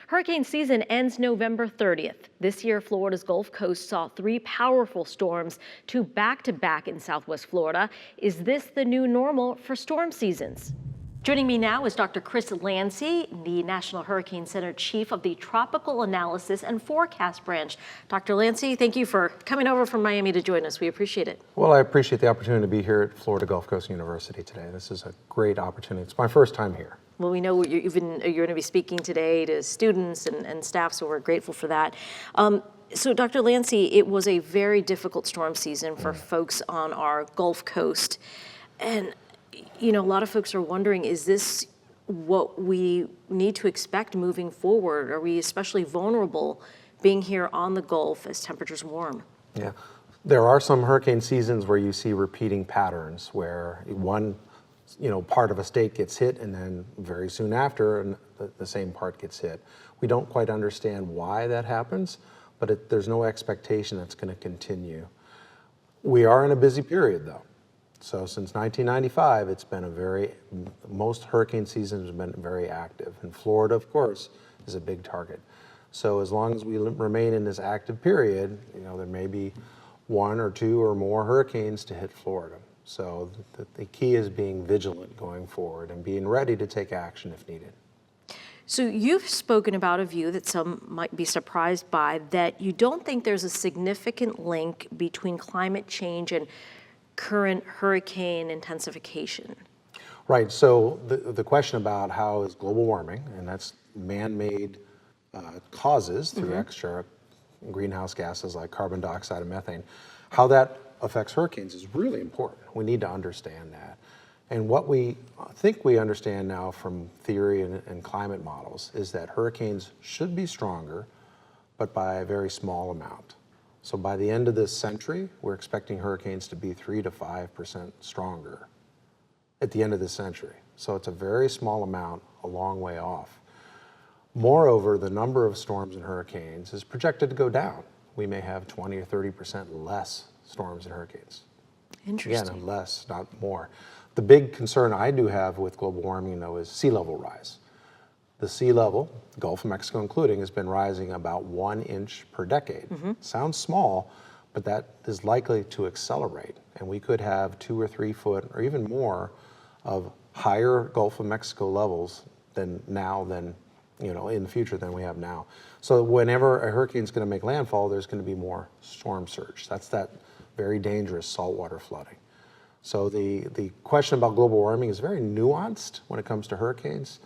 Hurricane season ends November 30th. This year, Florida's Gulf Coast saw 3 powerful storms, 2 back-to-back in Southwest Florida. Is this the new normal for storm seasons? Joining me now is Dr. Chris Lancy, the National Hurricane Center Chief of the Tropical Analysis and Forecast Branch. Dr. Lancy, thank you for coming over from Miami to join us. We appreciate it. Well, I appreciate the opportunity to be here at Florida Gulf Coast University today. This is a great opportunity. It's my first time here. Well, we know you're going to be speaking today to students and staff, so we're grateful for that. So, Dr. Lancy, it was a very difficult storm season for folks on our Gulf Coast. And, you know, a lot of folks are wondering, is this what we need to expect moving forward? Are we especially vulnerable being here on the Gulf as temperatures warm? Yeah, there are some hurricane seasons where you see repeating patterns where one part of a state gets hit and then very soon after the same part gets hit. We don't quite understand why that happens, but there's no expectation that's going to continue. We are in a busy period though. So since 1995, it's been most hurricane seasons have been very active. And Florida, of course, is a big target. So as long as we remain in this active period, there may be 1 or 2 or more hurricanes to hit Florida. So the key is being vigilant going forward and being ready to take action if needed. So you've spoken about a view that some might be surprised by, that you don't think there's a significant link between climate change and current hurricane intensification. Right, so the question about how is global warming, and that's man-made causes through extra greenhouse gases like carbon dioxide and methane, how that affects hurricanes is really important. We need to understand that. And what we think we understand now from theory and climate models is that hurricanes should be stronger, but by a very small amount. So by the end of this century, we're expecting hurricanes to be 3 to 5% stronger at the end of this century. So it's a very small amount, a long way off. Moreover, the number of storms and hurricanes is projected to go down. We may have 20 or 30% less storms and hurricanes. Interesting. Again, less, not more. The big concern I do have with global warming, though, is sea level rise. The sea level, Gulf of Mexico including, has been rising about 1 inch per decade. Sounds small, but that is likely to accelerate. And we could have 2 or 3 foot or even more of higher Gulf of Mexico levels in the future than we have now. So whenever a hurricane's going to make landfall, there's going to be more storm surge. That's that very dangerous saltwater flooding. So the question about global warming is very nuanced when it comes to hurricanes.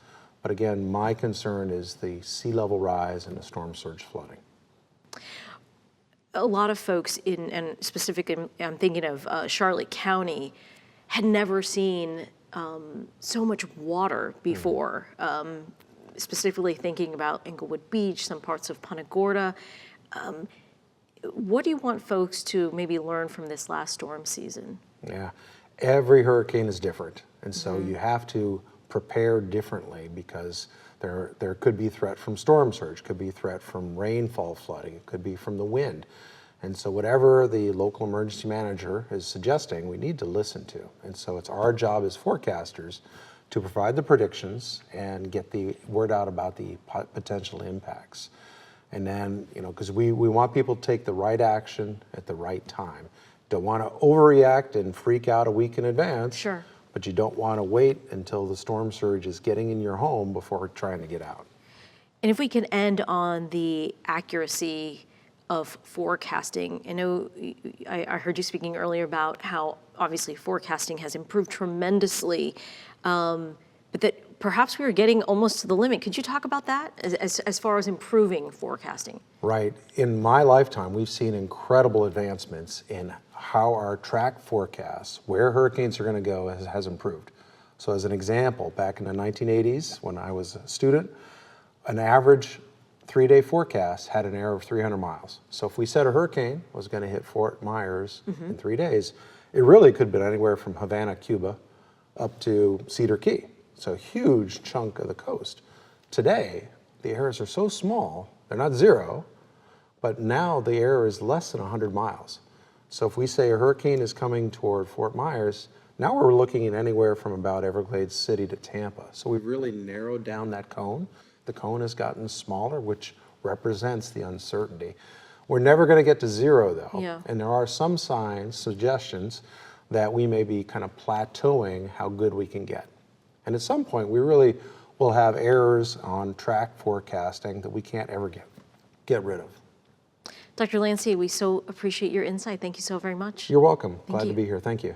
But again, my concern is the sea level rise and the storm surge flooding. A lot of folks and specifically I'm thinking of Charlotte County, had never seen so much water before. Specifically thinking about Englewood Beach, some parts of Punta Gorda. What do you want folks to maybe learn from this last storm season? Yeah, every hurricane is different. And so you have to prepare differently because there could be threat from storm surge, could be threat from rainfall flooding, it could be from the wind. And so whatever the local emergency manager is suggesting, we need to listen to. And so it's our job as forecasters to provide the predictions and get the word out about the potential impacts. And then, because we want people to take the right action at the right time. Don't want to overreact and freak out a week in advance. Sure. But you don't want to wait until the storm surge is getting in your home before trying to get out. And if we can end on the accuracy of forecasting. I know I heard you speaking earlier about how obviously forecasting has improved tremendously, but that perhaps we were getting almost to the limit. Could you talk about that as far as improving forecasting? Right. In my lifetime, we've seen incredible advancements in how our track forecasts, where hurricanes are going to go, has improved. So as an example, back in the 1980s, when I was a student, an average 3-day forecast had an error of 300 miles. So if we said a hurricane was going to hit Fort Myers in 3 days, it really could have been anywhere from Havana, Cuba, up to Cedar Key. So a huge chunk of the coast. Today, the errors are so small, they're not zero, but now the error is less than 100 miles. So if we say a hurricane is coming toward Fort Myers, now we're looking at anywhere from about Everglades City to Tampa. So we've really narrowed down that cone The cone has gotten smaller, which represents the uncertainty. We're never going to get to zero, though. Yeah. And there are some signs, suggestions, that we may be kind of plateauing how good we can get. And at some point, we really will have errors on track forecasting that we can't ever get rid of. Dr. Lancy, we so appreciate your insight. Thank you so very much. You're welcome. Glad you. to be here. Thank you.